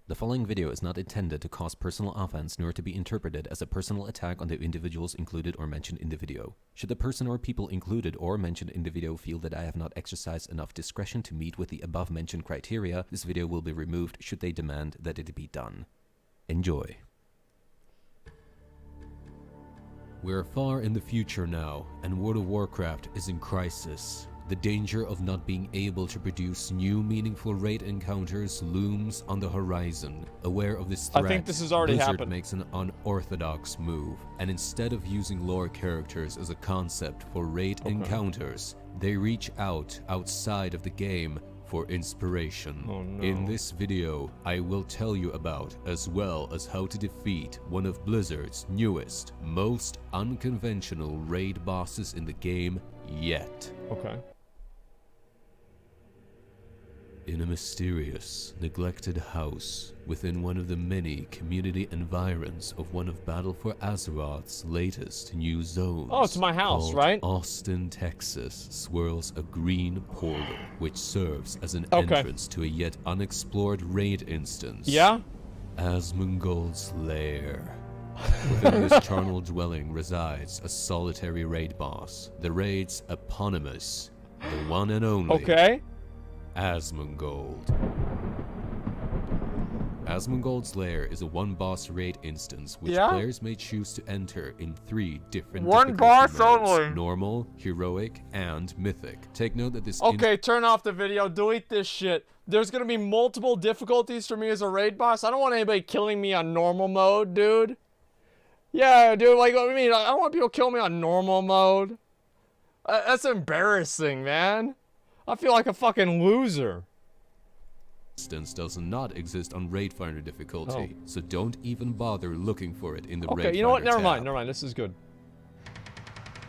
The following video is not intended to cause personal offense nor to be interpreted as a personal attack on the individuals included or mentioned in the video. Should the person or people included or mentioned in the video feel that I have not exercised enough discretion to meet with the above mentioned criteria, this video will be removed should they demand that it be done. Enjoy. We're far in the future now, and World of Warcraft is in crisis. The danger of not being able to produce new meaningful raid encounters looms on the horizon. Aware of this threat, I think this has already Blizzard happened. makes an unorthodox move, and instead of using lore characters as a concept for raid encounters, they reach outside of the game for inspiration. Oh, no. In this video, I will tell you about, as well as how to defeat one of Blizzard's newest, most unconventional raid bosses in the game yet. Okay. In a mysterious, neglected house within one of the many community environs of one of Battle for Azeroth's latest new zones. Oh, it's my house, called right? Austin, Texas, swirls a green portal, which serves as an Okay. entrance to a yet unexplored raid instance. Yeah? Asmongold's lair. Within this charnel dwelling resides a solitary raid boss, the raid's eponymous, the one and only Okay. Asmongold. Asmongold's lair is a one-boss raid instance which Yeah? players may choose to enter in 3 different One difficulty boss modes: only. normal, heroic, and mythic. Take note that this Okay, turn off the video. Delete this shit. There's gonna be multiple difficulties for me as a raid boss. I don't want anybody killing me on normal mode, dude. Yeah, dude, like, I mean, I don't want people killing me on normal mode. That's embarrassing, man. I feel like a fucking loser. instance does not exist on Raid Finder difficulty, Oh. so don't even bother looking for it in the Raid Okay, you know what? Finder Never mind, tab. never mind. This is good.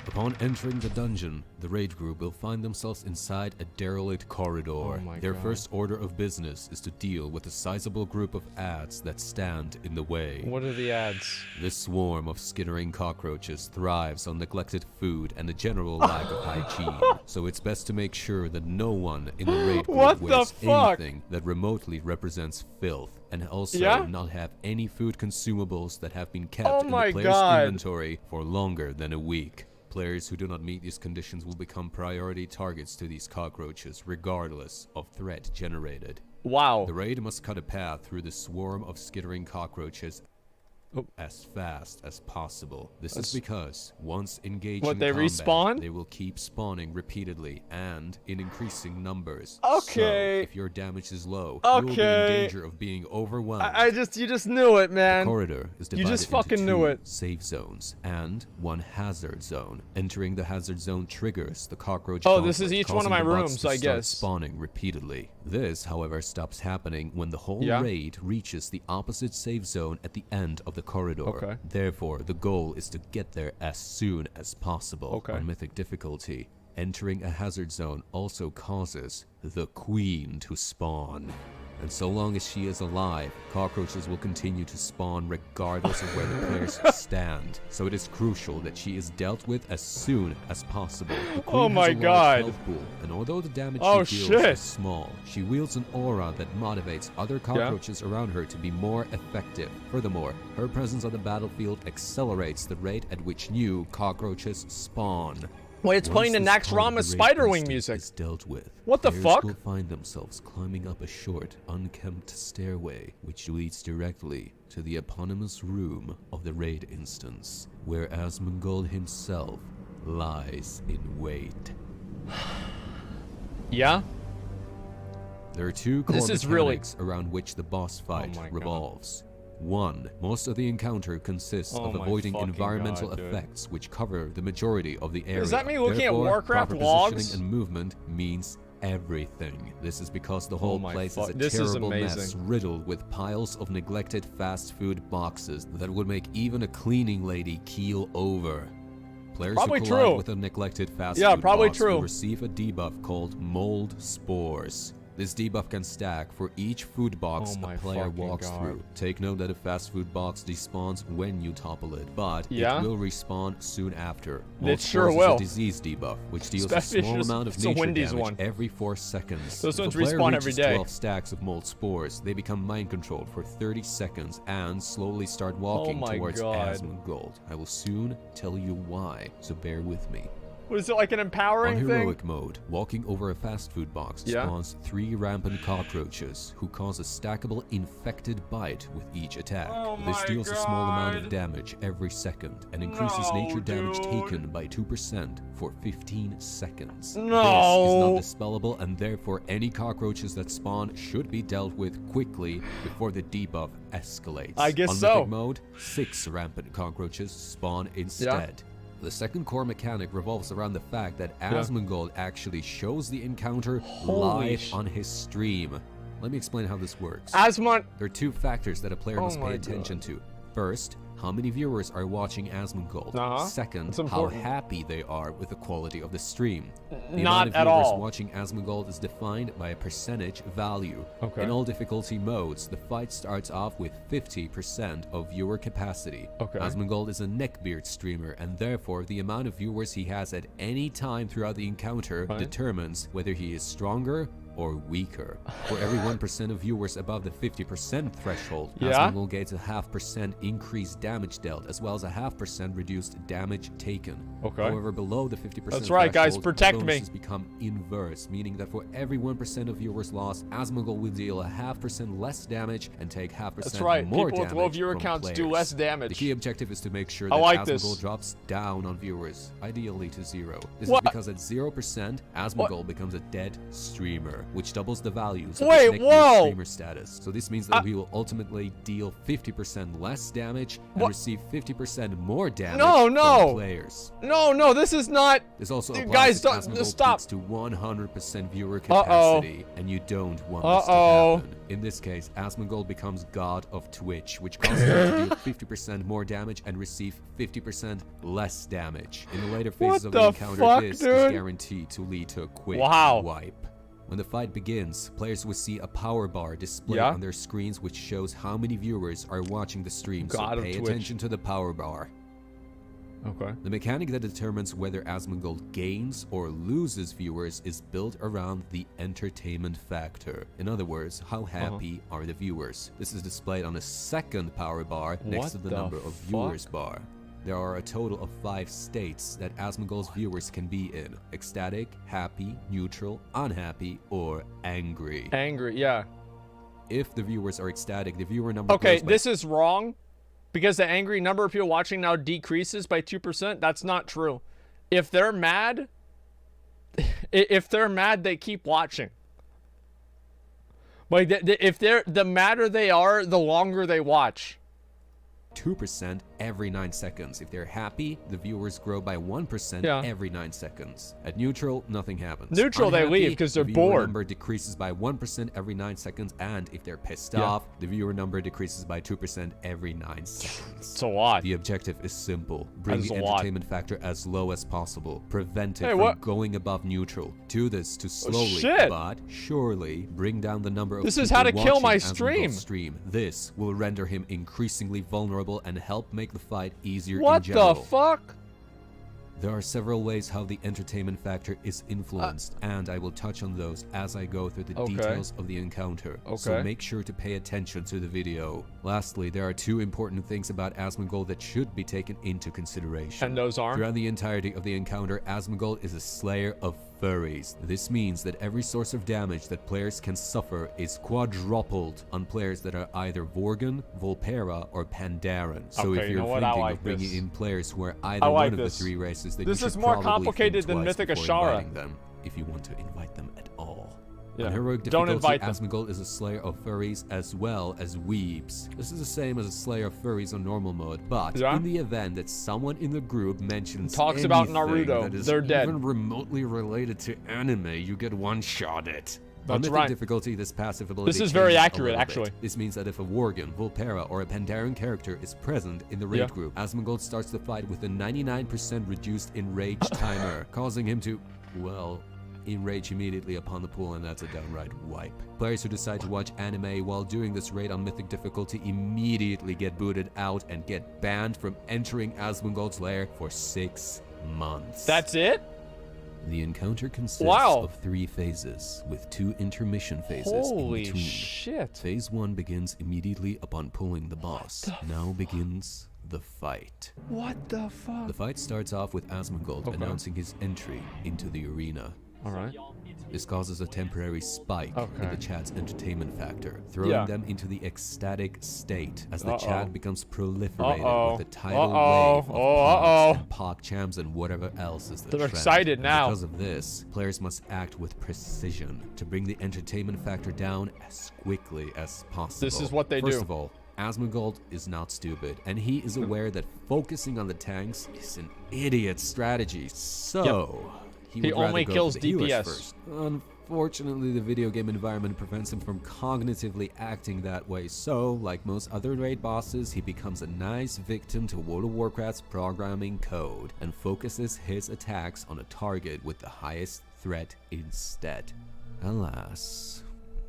Upon entering the dungeon, the raid group will find themselves inside a derelict corridor. Oh my Their God. first order of business is to deal with a sizable group of ads that stand in the way. What are the ads? This swarm of skittering cockroaches thrives on neglected food and a general lack of hygiene, so it's best to make sure that no one in the raid group What the wears fuck? anything that remotely represents filth, and also Yeah? not have any food consumables that have been kept Oh in my the player's God. inventory for longer than a week. Players who do not meet these conditions will become priority targets to these cockroaches, regardless of threat generated. Wow. The raid must cut a path through the swarm of skittering cockroaches Oh. as fast as possible. This That's- is because once engaged What, in they combat, respawn? they will keep spawning repeatedly and in increasing numbers. Okay. So, if your damage is low, you will be in Okay. danger of being overwhelmed. You just knew it, The man. corridor is divided just into fucking 2 knew it. safe zones and 1 hazard zone. Entering the hazard zone triggers the cockroach Oh, this is gauntlet, each one of causing my the bots rooms, to I start guess. spawning repeatedly. This, however, stops happening when the whole Yeah? raid reaches the opposite safe zone at the end of the corridor. Okay. Therefore, the goal is to get there as soon as possible. Okay. On mythic difficulty, entering a hazard zone also causes the queen to spawn. And so long as she is alive, cockroaches will continue to spawn regardless of where the players stand. So it is crucial that she is dealt with as soon as possible. The queen Oh my has a large God. health pool, and although the damage Oh, she deals shit. is small, she wields an aura that motivates other cockroaches around her to be more effective. Furthermore, her presence on the battlefield accelerates the rate at which new cockroaches spawn. Wait, it's playing the Once next this part of Rama's the raid Spiderwing instinct music. is dealt with, What the players fuck? will find themselves climbing up a short, unkempt stairway, which leads directly to the eponymous room of the raid instance, where Asmongold himself lies in wait. Yeah? There are 2 core This is really- mechanics around which the boss fight my God. revolves. 1. Most of the encounter consists Oh of my avoiding fucking environmental God, dude. effects which cover the majority of the area. Is that me looking at Therefore, Warcraft proper logs? positioning and movement means everything. This is because the whole my place fuck- is a this is terrible mess amazing. riddled with piles of neglected fast food boxes that would make even a cleaning lady keel over. Players Probably who collide true. with a neglected fast Yeah, food probably box true. will receive a debuff called mold spores. This debuff can stack for each food box Oh my a player fucking walks God. through. Take note that a fast food box despawns when you topple it, but Yeah? it will respawn soon after. It sure Spores will. is a disease debuff, which deals Especially a small if amount of it's a nature Wendy's damage one. every 4 seconds. Those If ones a player respawn every reaches day. 12 stacks of mold spores, they become mind controlled for 30 seconds and slowly start walking my towards God. Asmongold. I will soon tell you why, so bear with me. What is it, like an On empowering thing? heroic mode, walking over a fast food box Yeah. spawns 3 rampant cockroaches who cause a stackable infected bite with each attack. Oh This my deals a small amount of God. damage every second and increases No, nature damage dude. taken by 2% for 15 seconds. No. This is not dispellable, and therefore any cockroaches that spawn should be dealt with quickly before the debuff escalates. I guess On so. mythic mode, 6 rampant cockroaches spawn instead. The second core mechanic revolves around the fact that Asmongold actually shows the encounter live on his stream. Let me explain how this works. Asmon. There are 2 factors that a player must my pay attention to. First, how many viewers are watching Asmongold. Second, That's how important. happy they are with the quality of the stream. The Not amount of at viewers all. watching Asmongold is defined by a percentage value. Okay. In all difficulty modes, the fight starts off with 50% of viewer capacity. Okay. Asmongold is a neckbeard streamer, and therefore the amount of viewers he has at any time throughout the encounter determines whether he is stronger or weaker. For every 1% of viewers above the 50% threshold, Asmongold gains a 0.5% increased damage dealt, as well as a 0.5% reduced damage taken. Okay. However, below the 50% That's right, guys, threshold, protect the me. bonuses become inverse, meaning that for every 1% of viewers lost, Asmongold will deal a 0.5% less damage and take 0.5% That's right. more People with damage low viewer from counts do players. less The damage. key objective is to make sure I that like Asmongold this. drops down on viewers, ideally to 0. This What? is because at 0%, Asmongold becomes a dead streamer, which doubles the values of Wait, his whoa! streamer status. So this means that he will ultimately deal 50% less damage and receive 50% more damage from players. No, this is not. This also applies Guys, if don't Asmongold stop. peaks to 100% viewer capacity, and you don't want this to happen. In this case, Asmongold becomes God of Twitch, which causes him to deal 50% more damage and receive 50% less damage. In the later phases of the encounter, this is guaranteed to lead to a quick wipe. When the fight begins, players will see a power bar displayed on their screens which shows how many viewers are watching the stream, so pay attention to the power bar. Okay. The mechanic that determines whether Asmongold gains or loses viewers is built around the entertainment factor. In other words, how happy are the viewers? This is displayed on a second power bar next to the number of viewers bar. There are a total of 5 states that Asmongold's viewers can be in: ecstatic, happy, neutral, unhappy, or angry. Angry, yeah. If the viewers are ecstatic, the viewer number Okay, grows by this is wrong because the angry number of people watching now decreases by 2%. That's not true. If they're mad, they keep watching. Like if they're the madder they are, the longer they watch. 2% every 9 seconds. If they're happy, the viewers grow by 1% every 9 seconds. At neutral, nothing happens. Neutral, they leave because they're the viewer bored. number decreases by 1% every 9 seconds, and if they're pissed off, the viewer number decreases by 2% every 9 seconds. It's a lot. The objective is simple. Bring the entertainment factor as low as possible. Prevent it from going above neutral. Do this to slowly, but surely, bring down the number of This people is how to kill my Asmongold's stream. This will render him increasingly vulnerable and help make the fight easier in general. What the fuck? There are several ways how the entertainment factor is influenced, and I will touch on those as I go through the details of the encounter. So make sure to pay attention to the video. Lastly, there are 2 important things about Asmongold that should be taken into consideration. And those are? Throughout the entirety of the encounter, Asmongold is a slayer of furries. This means that every source of damage that players can suffer is quadrupled on players that are either Vorgan, Volpera, or Pandaren. So if you're thinking of bringing in players who are either one of the 3 races, then this you is should more probably complicated think than twice Mythic before Ashara. inviting them, if you want to invite them at all. Yeah. On heroic Don't difficulty, invite them. Asmongold is a slayer of furries as well as weebs. This is the same as a slayer of furries on normal mode, but in the event that someone in the group mentions talks about anything Naruto, that is they're dead. even remotely related to anime, you get one-shotted. On That's mythic right. difficulty, this passive ability This is very changes a accurate, little actually. bit. This means that if a Worgen, Volpera, or a Pandaren character is present in the raid group, Asmongold starts the fight with a 99% reduced enrage timer, causing him to, well, enrage immediately upon the pool, and that's a downright wipe. Players who decide to watch anime while doing this raid on Mythic difficulty immediately get booted out and get banned from entering Asmongold's lair for 6 months. That's it? The encounter consists Wow. of 3 phases, with 2 intermission phases Holy in between. shit. Phase 1 begins immediately upon pulling the boss. Now begins the fight. What the fuck? The fight starts off with Asmongold Okay. announcing his entry into the arena. Alright. This causes a temporary spike in Okay. the chat's entertainment factor, throwing Yeah. them into the ecstatic state as the Uh-oh. chat becomes proliferated Uh-oh. with the tidal Uh-oh. wave of Uh-oh. pogs and pog champs and whatever else is the They're trend. excited now. Because of this, players must act with precision to bring the entertainment factor down as quickly as possible. This is what they First do. of all, Asmongold is not stupid, and he is aware that focusing on the tanks is an idiot strategy. So, he would rather only go kills for the healers DPS. first. Unfortunately, the video game environment prevents him from cognitively acting that way, so, like most other raid bosses, he becomes a nice victim to World of Warcraft's programming code and focuses his attacks on a target with the highest threat instead. Alas,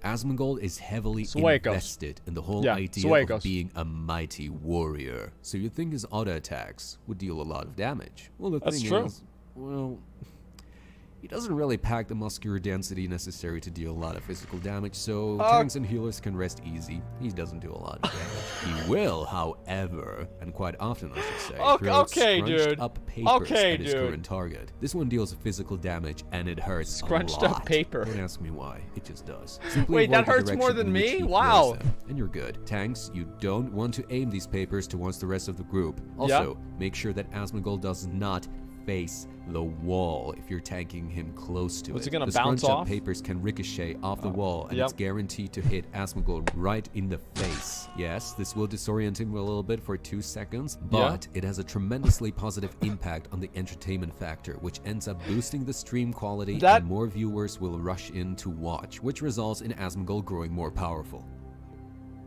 Asmongold is heavily Suecos. invested in the whole Yeah, idea Suecos. of being a mighty warrior, so you'd think his auto attacks would deal a lot of damage. Well, the That's thing true. is, well, he doesn't really pack the muscular density necessary to deal a lot of physical damage, so tanks and healers can rest easy. He doesn't do a lot of damage. He will, however, and quite often I should say, throw okay, scrunched dude. up papers Okay, at his dude. current target. This one deals physical damage, and it hurts Scrunched a up lot. paper. Don't ask me why. It just does. Simply Wait, that avoid the hurts more direction than in which me? he throws Wow. them, and you're good. Tanks, you don't want to aim these papers towards the rest of the group. Also, make sure that Asmongold does not face the wall if you're tanking him close to Was it. it gonna The bounce scrunched up off? papers can ricochet off the wall, and Yep. it's guaranteed to hit Asmongold right in the face. Yes, this will disorient him a little bit for 2 seconds, but it has a tremendously positive impact on the entertainment factor, which ends up boosting the stream quality, That- and more viewers will rush in to watch, which results in Asmongold growing more powerful.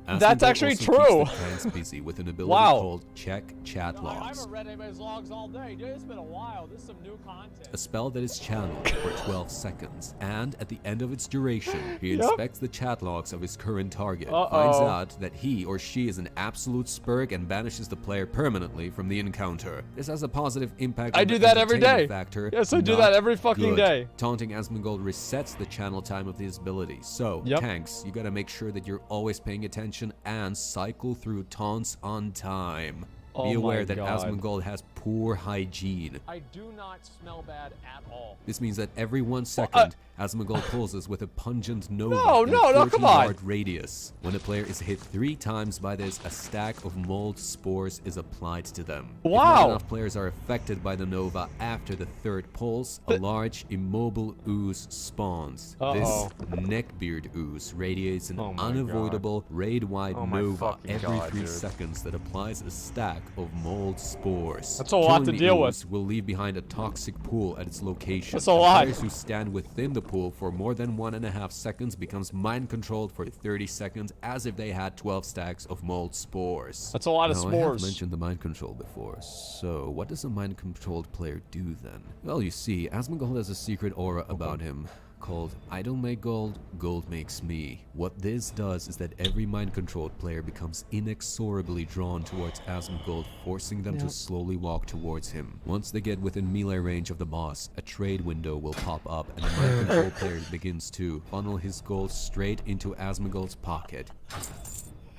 That's Asmongold actually also true. keeps the tanks busy with an ability Wow. called check chat I logs. haven't read anybody's logs all day, dude. It's been a while. This is some new content. A spell that is channeled for 12 seconds, and at the end of its duration, he Yep. inspects the chat logs of his current target, Uh-oh. finds out that he or she is an absolute spurg, and banishes the player permanently from the encounter. This has a positive impact I on do the that every entertainment day. Factor. Yes, I do Not that every fucking good. day. Taunting Asmongold resets the channel time of his ability. So, Yep. tanks, you gotta make sure that you're always paying attention and cycle through taunts on time. Oh Be aware my that God. Asmongold has poor hygiene. I do not smell bad at all. This means that every 1 second, Asmongold pulses with a pungent Nova No, in a no, 30 come on. yard radius. When a player is hit 3 times by this, a stack of mold spores is applied to them. If Wow. not enough players are affected by the Nova after the 3rd pulse, a large immobile ooze spawns. Uh-oh. This neckbeard ooze radiates an Oh my unavoidable raid-wide Oh my Nova fucking every God, 3 dude. seconds that applies a stack of mold spores. That's a lot Killing to the deal with. ooze will leave behind a toxic pool at its location. That's a lot. Players who stand within the pool for more than 1.5 seconds becomes mind controlled for 30 seconds as if they had 12 stacks of mold spores. That's a lot of Now, I have spores. mentioned the mind control before, so what does a mind controlled player do then? Well, you see, Asmongold has a secret aura about him called I don't make gold, gold makes me. What this does is that every mind-controlled player becomes inexorably drawn towards Asmongold, forcing them to slowly walk towards him. Once they get within melee range of the boss, a trade window will pop up and the mind-controlled player begins to funnel his gold straight into Asmongold's pocket.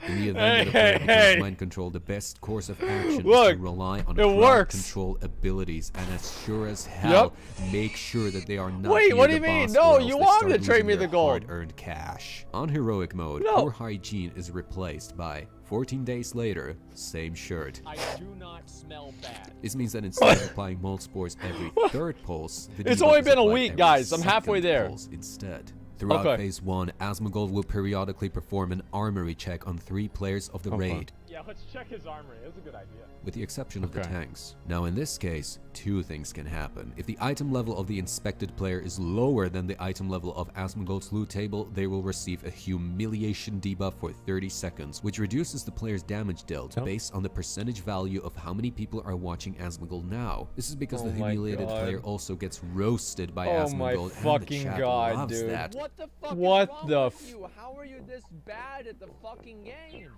In the event that a player becomes mind control, the best course of action is Look, to rely on it crowd works. control abilities, and as sure as hell, make sure that they are not Wait, near what do the you mean? boss, No, or you else they want start me to trade losing me the their gold. hard-earned cash. On heroic mode, No. poor hygiene is replaced by 14 days later, same shirt. I do not smell bad. This means that instead of applying mold spores every 3rd pulse, the It's debuff only is been a applied week, every guys. I'm halfway 2nd there. pulse instead. Throughout Okay. phase 1, Asmongold will periodically perform an armory check on 3 players of the raid. Yeah, let's check his armory. That's a good idea. with the exception of the Okay. tanks. Now in this case, two things can happen. If the item level of the inspected player is lower than the item level of Asmongold's loot table, they will receive a humiliation debuff for 30 seconds, which reduces the player's damage dealt based on the percentage value of how many people are watching Asmongold now. This is because Oh the my humiliated God. player also gets roasted by Oh my Asmongold, and the fucking chat God, loves dude. that. What the fuck What is wrong the with you? How are you this bad at the fucking game?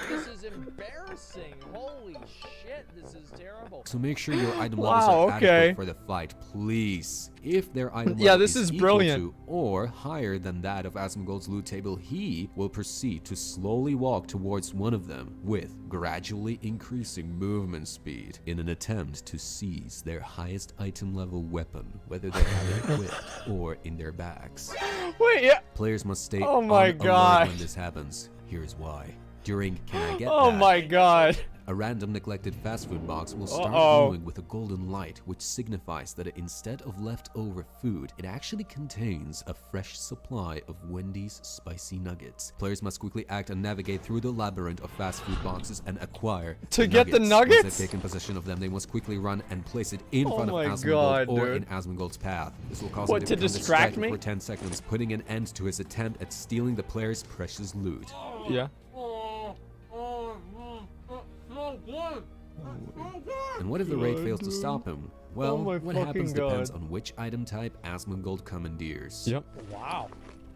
This is embarrassing. Holy shit, this is terrible. So make sure your item levels Wow, are okay. adequate for the fight, please. If their item Yeah, level this is equal brilliant. to or higher than that of Asmongold's loot table, he will proceed to slowly walk towards one of them with gradually increasing movement speed in an attempt to seize their highest item level weapon, whether they have it equipped or in their bags. Wait, yeah. Players must stay Oh my on alert God. when this happens. Here's why. During Can I Get Oh That? my God. A random neglected fast food box will start Uh-oh. glowing with a golden light, which signifies that instead of leftover food, it actually contains a fresh supply of Wendy's spicy nuggets. Players must quickly act and navigate through the labyrinth of fast food boxes and acquire To get the Once nuggets? they've taken possession of them, they must quickly run and place it in Oh front of my Asmongold God, or dude. in Asmongold's path. This will cause What, him to become distract distracted me? for 10 seconds, putting an end to his attempt at stealing the player's precious loot. Yeah. And what if the raid fails to stop him? Well, Oh my what happens fucking depends God. on which item type Asmongold commandeers. Yep. Wow.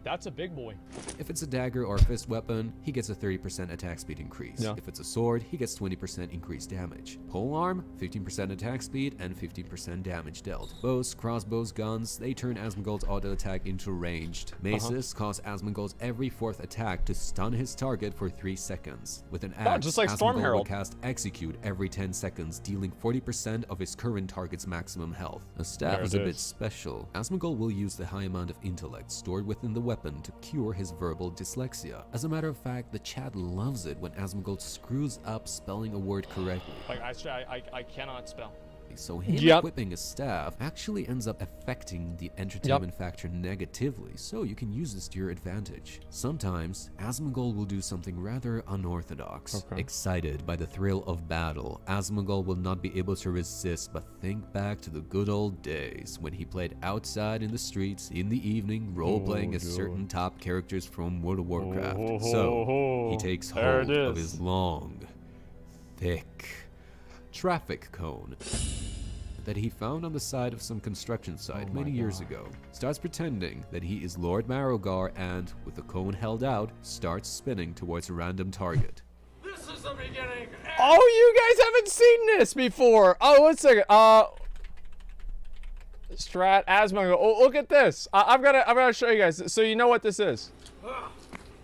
That's a big boy. If it's a dagger or fist weapon, he gets a 30% attack speed increase. Yeah. If it's a sword, he gets 20% increased damage. Polearm, 15% attack speed and 15% damage dealt. Bows, crossbows, guns, they turn Asmongold's auto attack into ranged. Maces cause Asmongold's every fourth attack to stun his target for 3 seconds. With an axe, just like Storm Asmongold will Herald. cast Execute every 10 seconds, dealing 40% of his current target's maximum health. A staff There is it a bit is. special. Asmongold will use the high amount of intellect stored within the weapon to cure his verbal dyslexia. As a matter of fact, the chat loves it when Asmongold screws up spelling a word correctly. Like, I cannot spell. So him Yep. equipping a staff actually ends up affecting the entertainment factor negatively, so you can use this to your advantage. Sometimes, Asmongold will do something rather unorthodox. Okay. Excited by the thrill of battle, Asmongold will not be able to resist but think back to the good old days when he played outside in the streets in the evening, role-playing as dude. certain top characters from World of Warcraft. Oh, So, he takes there it hold of is. his long, thick traffic cone that he found on the side of some construction site Oh my many years God. ago, starts pretending that he is Lord Marrowgar and, with the cone held out, starts spinning towards a random target. This is the beginning. Oh, you guys haven't seen this before. Oh, one second. Strat Asmongold. Oh, look at this. I've gotta show you guys. So you know what this is?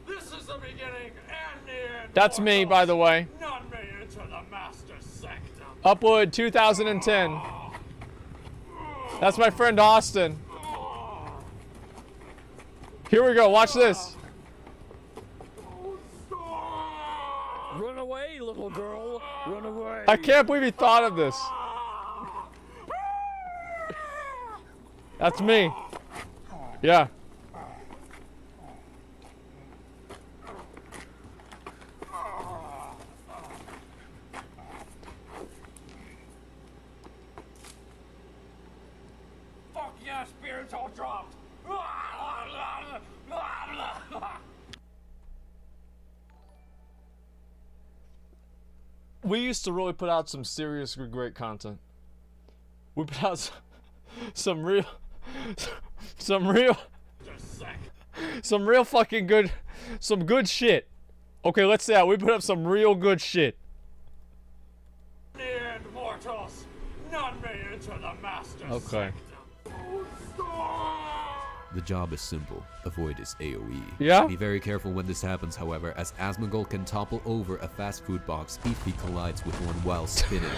This is the beginning and the end. That's me, by the way. None may enter the master sanctum. Upload 2010. That's my friend Austin. Here we go. Watch this. Run away, little girl. Run away. I can't believe he thought of this. That's me. Yeah. Fuck yeah, spirits all dropped. We used to really put out some serious great content. We put out some real fucking good, some good shit. Okay, let's say that. We put up some real good shit. And mortals, none may enter the master Okay. sanctum. The job is simple. Avoid his AoE. Yeah? Be very careful when this happens, however, as Asmongold can topple over a fast food box if he collides with one while spinning.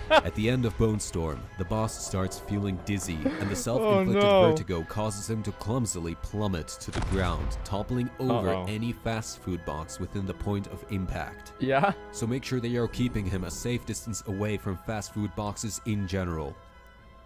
At the end of Bone Storm, the boss starts feeling dizzy, and the self-inflicted Oh, no. vertigo causes him to clumsily plummet to the ground, toppling over Uh-oh. any fast food box within the point of impact. Yeah? So make sure that you're keeping him a safe distance away from fast food boxes in general.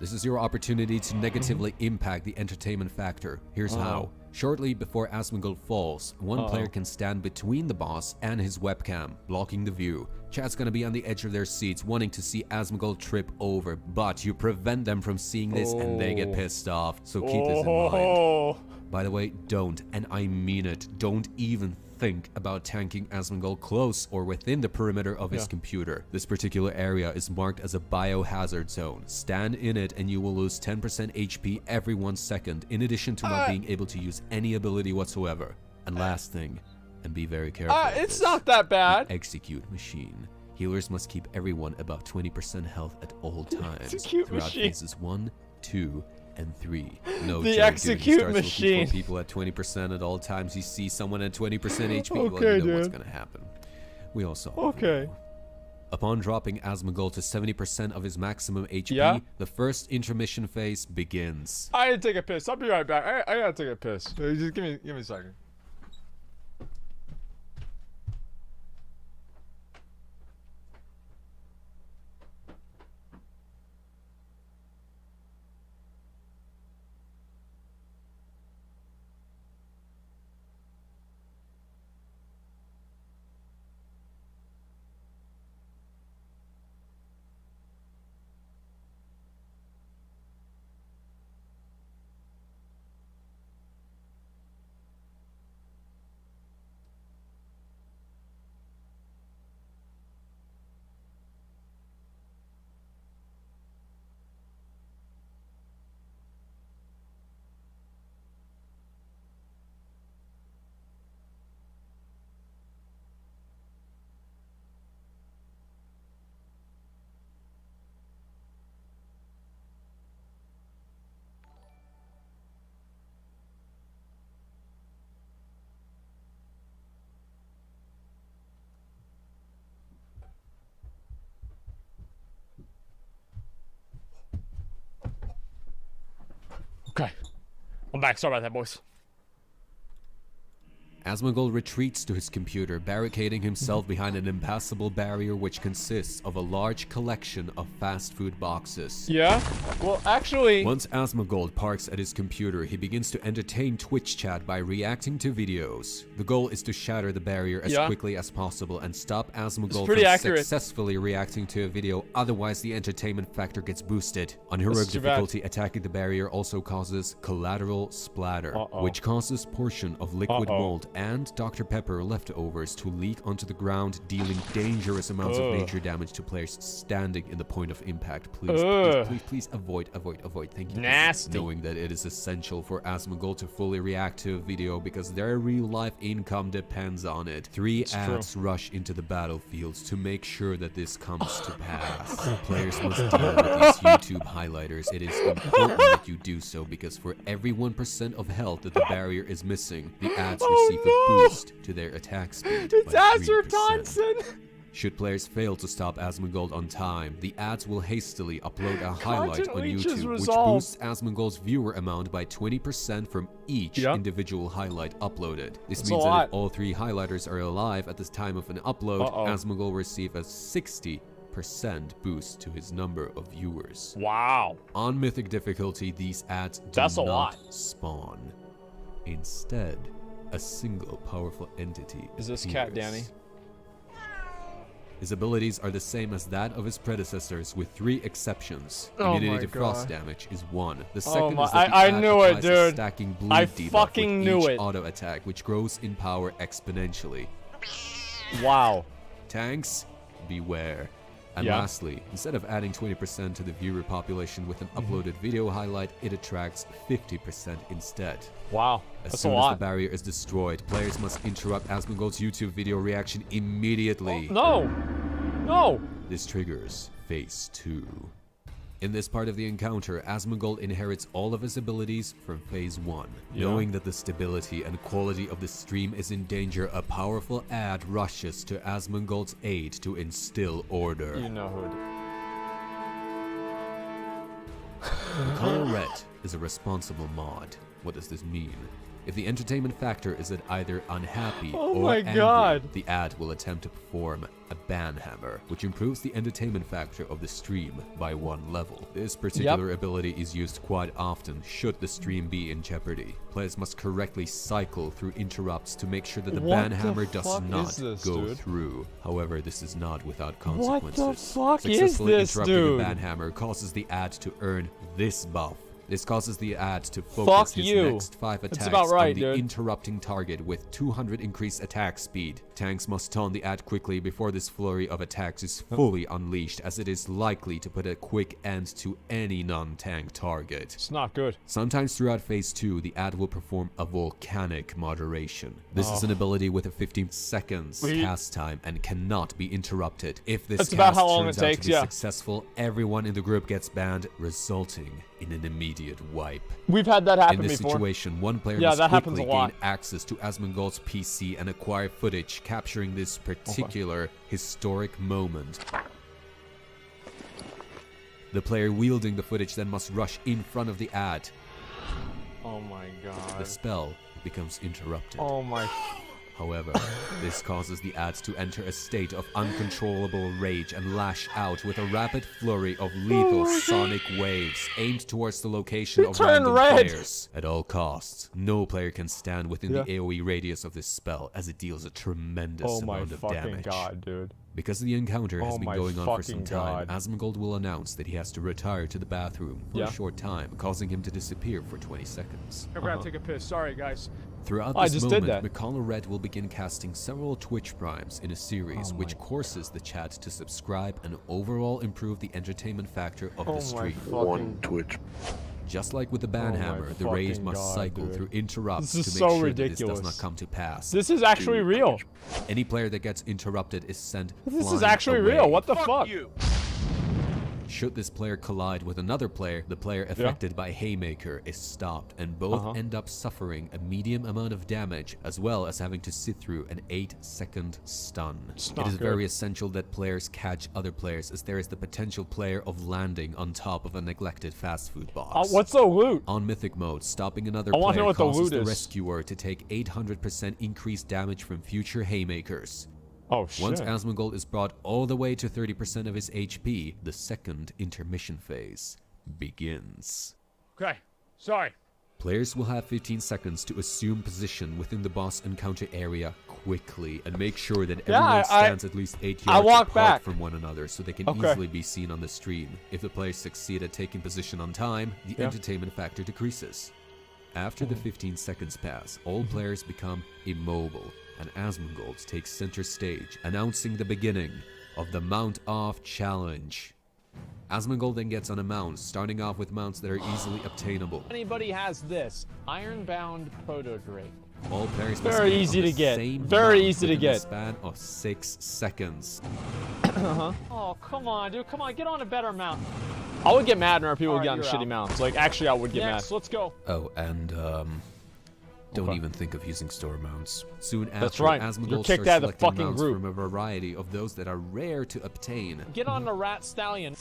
This is your opportunity to negatively impact the entertainment factor. Here's how. Shortly before Asmongold falls, one player can stand between the boss and his webcam, blocking the view. Chat's gonna be on the edge of their seats, wanting to see Asmongold trip over, but you prevent them from seeing this and they get pissed off, so keep this in mind. By the way, don't, and I mean it, don't even think about tanking Asmongold close or within the perimeter of his computer. This particular area is marked as a biohazard zone. Stand in it and you will lose 10% HP every 1 second, in addition to not being able to use any ability whatsoever. And last thing, and be very careful. It's not that bad. Execute machine. Healers must keep everyone above 20% health at all times Execute throughout machine. phases 1, 2, and 3. No The joke, execute dude. He starts looking machine. for people at 20% at all times. You see someone at 20% HP, well, Okay, you know what's dude. gonna happen. We all saw it. Okay. Upon dropping Asmongold to 70% of his maximum HP, Yeah. the first intermission phase begins. I had to take a piss. I'll be right back. I gotta take a piss. Just give me a second. Okay. I'm back. Sorry about that, boys. Asmongold retreats to his computer, barricading himself behind an impassable barrier which consists of a large collection of fast food boxes. Yeah? Well, actually... Once Asmongold parks at his computer, he begins to entertain Twitch chat by reacting to videos. The goal is to shatter the barrier as quickly as possible and stop Asmongold from successfully reacting to a video, otherwise the entertainment factor gets boosted. On heroic difficulty, attacking the barrier also causes collateral splatter, which causes portion of liquid mold and Dr. Pepper leftovers to leak onto the ground, dealing dangerous amounts of nature damage to players standing in the point of impact. Please avoid. Thank you. Nasty. Knowing that it is essential for Asmongold to fully react to a video because their real life income depends on it. 3 ads rush into the battlefields to make sure that this comes to pass. Players must deal with these YouTube highlighters. It is important that you do so because for every 1% of health that the barrier is missing, the ads receive a boost to their attack speed It's by Azure 3%. Thompson! Should players fail to stop Asmongold on time, the ads will hastily upload a highlight on YouTube, which boosts Asmongold's viewer amount by 20% from each individual highlight uploaded. This means that if all 3 highlighters are alive at the time of an upload, Asmongold will receive a 60% boost to his number of viewers. Wow. On Mythic difficulty, these ads do not spawn. Instead, a single powerful entity Is this appears. cat Danny? His abilities are the same as that of his predecessors, with 3 exceptions. Immunity to frost damage is 1. The second is that the I ad knew it, applies a dude. stacking bleed I debuff fucking with knew each it. auto attack, which grows in power exponentially. Wow. Tanks, beware. And lastly, instead of adding 20% to the viewer population with an uploaded video highlight, it attracts 50% instead. Wow. As That's soon a as lot. the barrier is destroyed, players must interrupt Asmongold's YouTube video reaction immediately. No. No. This triggers phase 2. In this part of the encounter, Asmongold inherits all of his abilities from phase 1. Knowing that the stability and quality of the stream is in danger, a powerful ad rushes to Asmongold's aid to instill order. You know who The color red is a responsible mod. What does this mean? If the entertainment factor is at either unhappy Oh or my angry, God. the ad will attempt to perform a ban hammer, which improves the entertainment factor of the stream by 1 level. This particular ability is used quite often should the stream be in jeopardy. Players must correctly cycle through interrupts to make sure that the What ban the hammer does fuck not is this, go dude? through. However, this is not without What consequences. the fuck is Successfully this, interrupting dude? a ban hammer causes the ad to earn this buff. This causes the ad to Fuck focus his you. next 5 That's attacks about right, on the dude. interrupting target with 200 increased attack speed. Tanks must taunt the ad quickly before this flurry of attacks is fully unleashed, as it is likely to put a quick end to any non-tank target. It's not good. Sometimes throughout phase 2, the ad will perform a volcanic moderation. This is an ability with a 15 seconds cast time and cannot be interrupted. If this That's cast about how long turns it out takes, to be yeah. successful, everyone in the group gets banned, resulting in an immediate wipe. We've had that happen In this before. situation, one player Yeah, must that happens quickly a lot. gain access to Asmongold's PC and acquire footage capturing this particular historic moment. The player wielding the footage then must rush in front of the ad. Oh my god. The spell becomes interrupted. Oh my. However, this causes the ad to enter a state of uncontrollable rage and lash out with a rapid flurry of lethal sonic waves aimed towards the location of turned random red. players. At all costs, no player can stand within the AoE radius of this spell, as it deals a tremendous Oh my amount of fucking damage. god, dude. Because the encounter has Oh been my going on for some fucking time, God. Asmongold will announce that he has to retire to the bathroom for Yeah. a short time, causing him to disappear for 20 seconds. I gotta take a piss. Sorry, guys. Throughout I this just did moment, that. McConnell Red will begin casting several Twitch primes in a series, which courses the chat to subscribe and overall improve the entertainment factor of the stream. fucking. Twitch. Just like with the ban Oh my hammer, the raid fucking must God, cycle dude. through interrupts This to is make so sure ridiculous. that this does not come to pass. This is actually real. Any player that gets interrupted is sent This is flying actually away. real. What the fuck? Should this player collide with another player, the player affected by Haymaker is stopped, and both end up suffering a medium amount of damage, as well as having to sit through an 8-second stun. It not is good. very essential that players catch other players, as there is the potential player of landing on top of a neglected fast food box. What's the loot? On Mythic mode, stopping another I wanna know player what the causes loot the is. rescuer to take 800% increased damage from future Haymakers. Oh shit. Once Asmongold is brought all the way to 30% of his HP, the second intermission phase begins. Okay. Sorry. Players will have 15 seconds to assume position within the boss encounter area quickly and make sure that everyone stands at least 8 I yards walk apart back. from one another so they can Okay. easily be seen on the stream. If the players succeed at taking position on time, the entertainment factor decreases. After the 15 seconds pass, all players become immobile, and Asmongold takes center stage, announcing the beginning of the Mount Off Challenge. Asmongold then gets on a mount, starting off with mounts that are easily obtainable. Anybody has this ironbound proto Drake. All players must Very get on easy the to get. same Very mount easy to within a get. span of 6 seconds. Oh come on, dude! Come on, get on a better mount. I would get mad whenever people get on shitty mounts. Like actually, I would get mad. Let's go. Oh, and don't Okay. even think of using store mounts. Soon after, That's right. Asmongold You're kicked starts out of the selecting fucking mounts group. from a variety of those that are rare to obtain, Get on the rat stallion.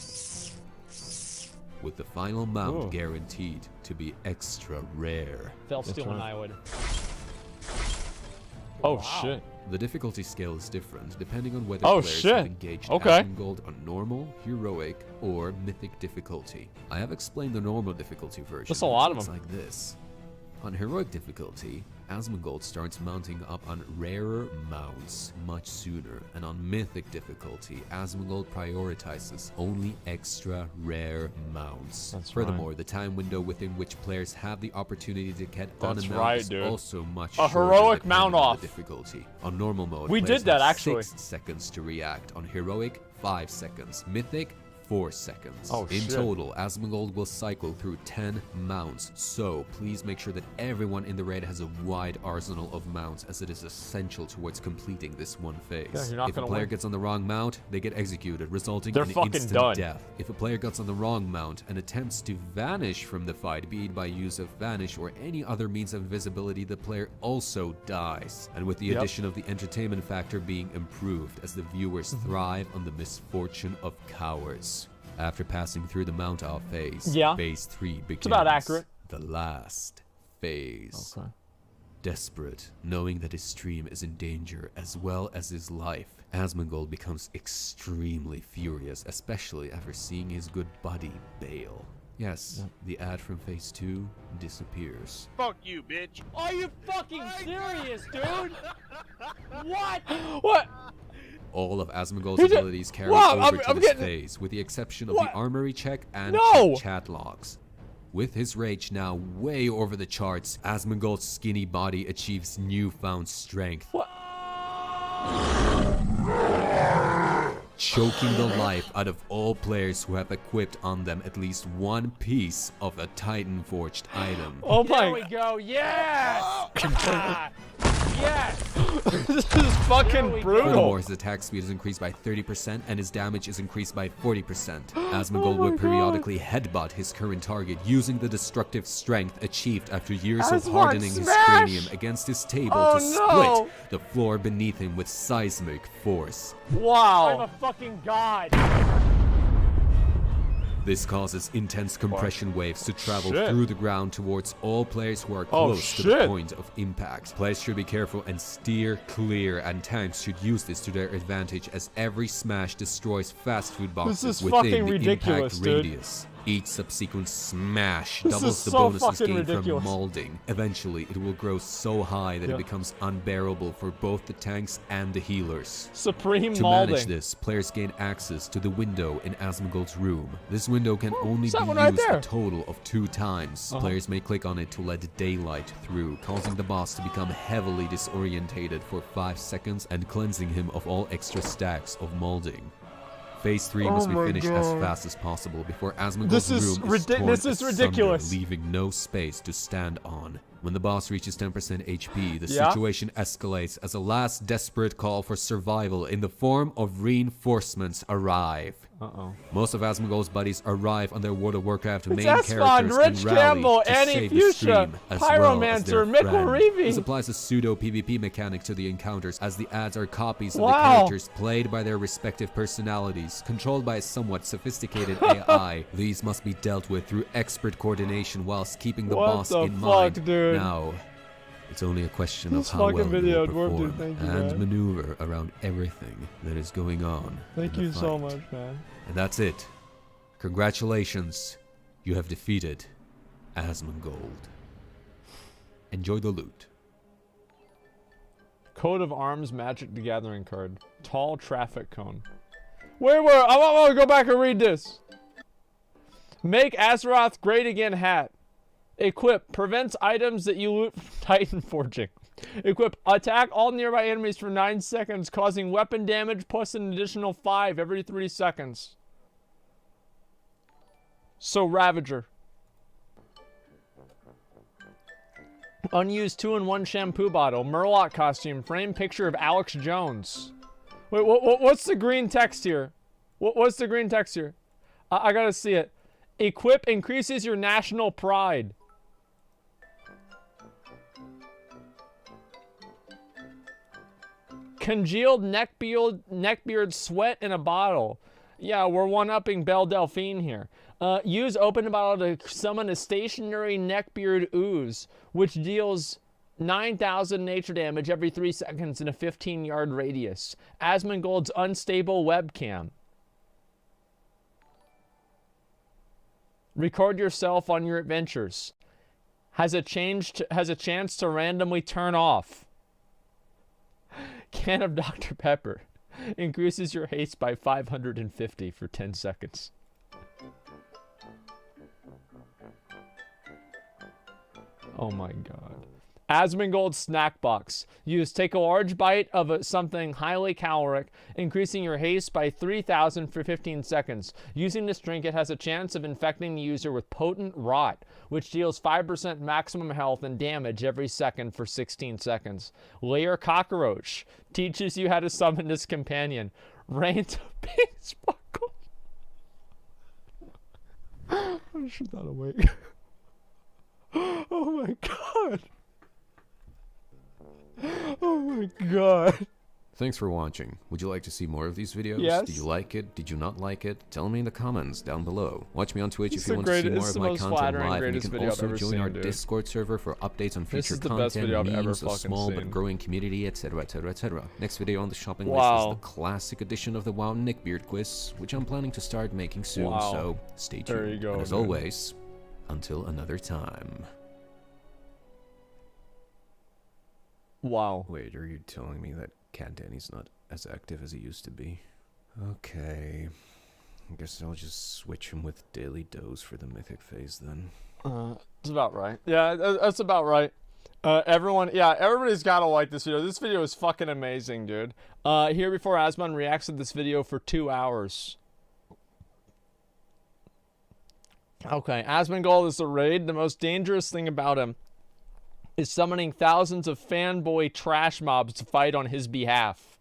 with the final mount Ooh. guaranteed to be extra rare. They'll steal an I would. Oh shit. The difficulty scale is different depending on whether Oh, players shit. have engaged Okay. Asmongold on normal, heroic, or mythic difficulty. I have explained the normal difficulty version. That's a lot of which them. looks like this. On heroic difficulty, Asmongold starts mounting up on rarer mounts much sooner, and on mythic difficulty, Asmongold prioritizes only extra rare mounts. That's Furthermore, the time window within which players have the opportunity to get on a That's mount right, is dude. also much A shorter heroic depending mount on off. the difficulty. On normal mode, We players did that, have actually. 6 seconds to react. On heroic, 5 seconds. Mythic, 4 seconds. Oh, in shit. total, Asmongold will cycle through 10 mounts, so please make sure that everyone in the raid has a wide arsenal of mounts, as it is essential towards completing this one phase. Yeah, you're not if a gonna player win. gets on the wrong mount, they get executed, resulting They're in fucking instant done. death. If a player gets on the wrong mount and attempts to vanish from the fight, be it by use of vanish or any other means of invisibility, the player also dies. And with the Yep. addition of the entertainment factor being improved, as the viewers thrive on the misfortune of cowards. After passing through the mount off phase, Yeah. phase 3 begins. about accurate. The last phase. Okay. Desperate, knowing that his stream is in danger as well as his life, Asmongold becomes extremely furious, especially after seeing his good buddy bail. Yes, the ad from Phase 2 disappears. Fuck you, bitch. Are you fucking serious, dude? What? What? All of Asmongold's He did- abilities carry Wow, over I'm to this getting- phase, with the exception of What? the armory check and No! chat logs. With his rage now way over the charts, Asmongold's skinny body achieves newfound strength. What? Choking the life out of all players who have equipped on them at least one piece of a Titan forged item. Oh There we my. go. Yes. Yes. This is There we fucking go. brutal. Furthermore, his attack speed is increased by 30% and his damage is increased by 40%. Asmongold will periodically headbutt his current target using the destructive strength achieved after years of Asmon, hardening his smash! cranium against his table Oh, to no! split the floor beneath him with seismic force. I'm Wow. a fucking god. This causes intense compression waves to travel Shit. through the ground towards all players who are Oh, close to the shit. point of impact. Players should be careful and steer clear, and tanks should use this to their advantage as every smash destroys fast food boxes is within fucking the ridiculous, impact dude. radius. Each subsequent smash This doubles is the so bonuses fucking gained ridiculous. from molding. Eventually, it will grow so high that Yeah. it becomes unbearable for both the tanks and the healers. Supreme To molding. manage this, players gain access to the window in Asmongold's room. This window can only is that be one right used there? a total of 2 times. Players may click on it to let daylight through, causing the boss to become heavily disorientated for 5 seconds and cleansing him of all extra stacks of molding. Phase 3 must be my finished as God. fast as possible before Asmongold's This is room is torn this is asunder, ridiculous. leaving no space to stand on. When the boss reaches 10% HP, the Yeah. situation escalates as a last desperate call for survival in the form of reinforcements arrive. Uh-oh. Most of Asmongold's buddies arrive on their World of Warcraft main Asmon, characters Rich and rally Campbell, to Annie save the Fuchsia, stream, as well as their Pyromancer, Mick friend. Larivi. This applies a pseudo PvP mechanic to the encounters, as the ads are copies of the Wow. characters played by their respective personalities, controlled by a somewhat sophisticated AI. These must be dealt with through expert coordination whilst keeping the What boss the in fuck, mind. dude? Now, it's only a question This of how well fucking you video will dwarfed it. perform Thank you, and man. maneuver around everything that is going on. Thank in the you so fight. much, man. And that's it. Congratulations, you have defeated Asmongold. Enjoy the loot. Coat of Arms Magic the Gathering card. Tall traffic cone. Wait, I want to go back and read this. Make Azeroth Great Again hat. Equip. Prevents items that you loot from Titan Forging. Equip. Attack all nearby enemies for 9 seconds, causing weapon damage plus an additional 5 every 3 seconds. So, Ravager. Unused 2-in-1 shampoo bottle. Murloc costume. Frame picture of Alex Jones. Wait, what's the green text here? What's the green text here? I gotta see it. Equip increases your national pride. Congealed neckbeard sweat in a bottle. Yeah, we're one-upping Belle Delphine here. Use open bottle to summon a stationary neckbeard ooze, which deals 9,000 nature damage every 3 seconds in a 15-yard radius. Asmongold's unstable webcam. Record yourself on your adventures. Has a chance to randomly turn off. Can of Dr. Pepper. Increases your haste by 550 for 10 seconds. Oh my god. Asmongold snack box. Use take a large bite of something highly caloric, increasing your haste by 3,000 for 15 seconds. Using this drink, it has a chance of infecting the user with potent rot, which deals 5% maximum health and damage every second for 16 seconds. Layer cockroach. Teaches you how to summon this companion. Rains of pink sparkle. I should not awake. Oh my god. Oh my god. Thanks for watching. Would you like to see more of these videos? Yes. Did you like it? Did you not like it? Tell me in the comments down below. Watch me on Twitch It's if you the want to see greatest- more it's of the my most content flattering, live, and you greatest can video I've also ever join seen, our dude. Discord server for updates on This future is the best content, video I've ever memes, a fucking small but seen. growing community, etc, etc, etc. Next video on the shopping list Wow. is the classic edition of the WoW Nickbeard quiz, which I'm planning to start making soon, Wow. so stay tuned. There you go, And as dude. always, until another time. Wow. Wait, are you telling me that Cat Danny's not as active as he used to be? Okay. I guess I'll just switch him with Daily Dose for the Mythic phase then. It's about right. Yeah, that's about right. Everybody's gotta like this video. This video is fucking amazing, dude. Here before Asmon reacts to this video for 2 hours. Okay, Asmongold is the raid. The most dangerous thing about him is summoning thousands of fanboy trash mobs to fight on his behalf.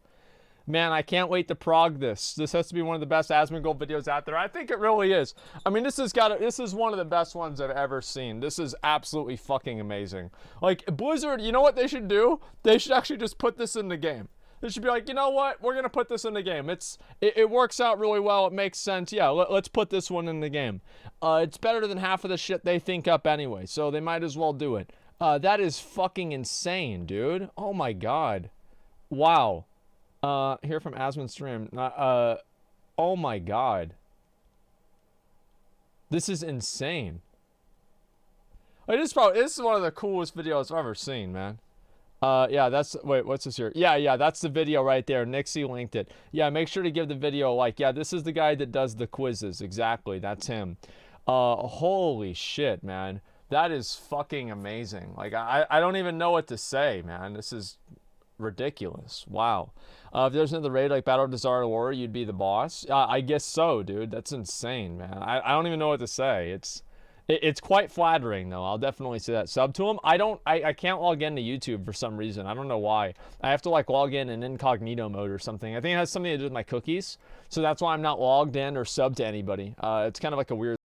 Man, I can't wait to prog this. This has to be one of the best Asmongold videos out there. I think it really is. I mean, this is one of the best ones I've ever seen. This is absolutely fucking amazing. Like, Blizzard, you know what they should do? They should actually just put this in the game. They should be like, you know what? We're gonna put this in the game. It works out really well. It makes sense. Yeah, let's put this one in the game. It's better than half of the shit they think up anyway, so they might as well do it. That is fucking insane, dude. Oh my god. Wow. Here from Asmon stream. Oh my god. This is insane. Like, this is one of the coolest videos I've ever seen, man. Yeah, wait, what's this here? Yeah, that's the video right there. Nixie linked it. Yeah, make sure to give the video a like. Yeah, this is the guy that does the quizzes. Exactly, that's him. Holy shit, man. That is fucking amazing. Like, I don't even know what to say, man. This is ridiculous. Wow. If there's another raid like Battle of Desire Warrior, you'd be the boss? I guess so, dude. That's insane, man. I don't even know what to say. It's quite flattering, though. I'll definitely say that. Sub to him. I can't log into YouTube for some reason. I don't know why. I have to, like, log in incognito mode or something. I think it has something to do with my cookies. So that's why I'm not logged in or subbed to anybody. It's kind of like a weird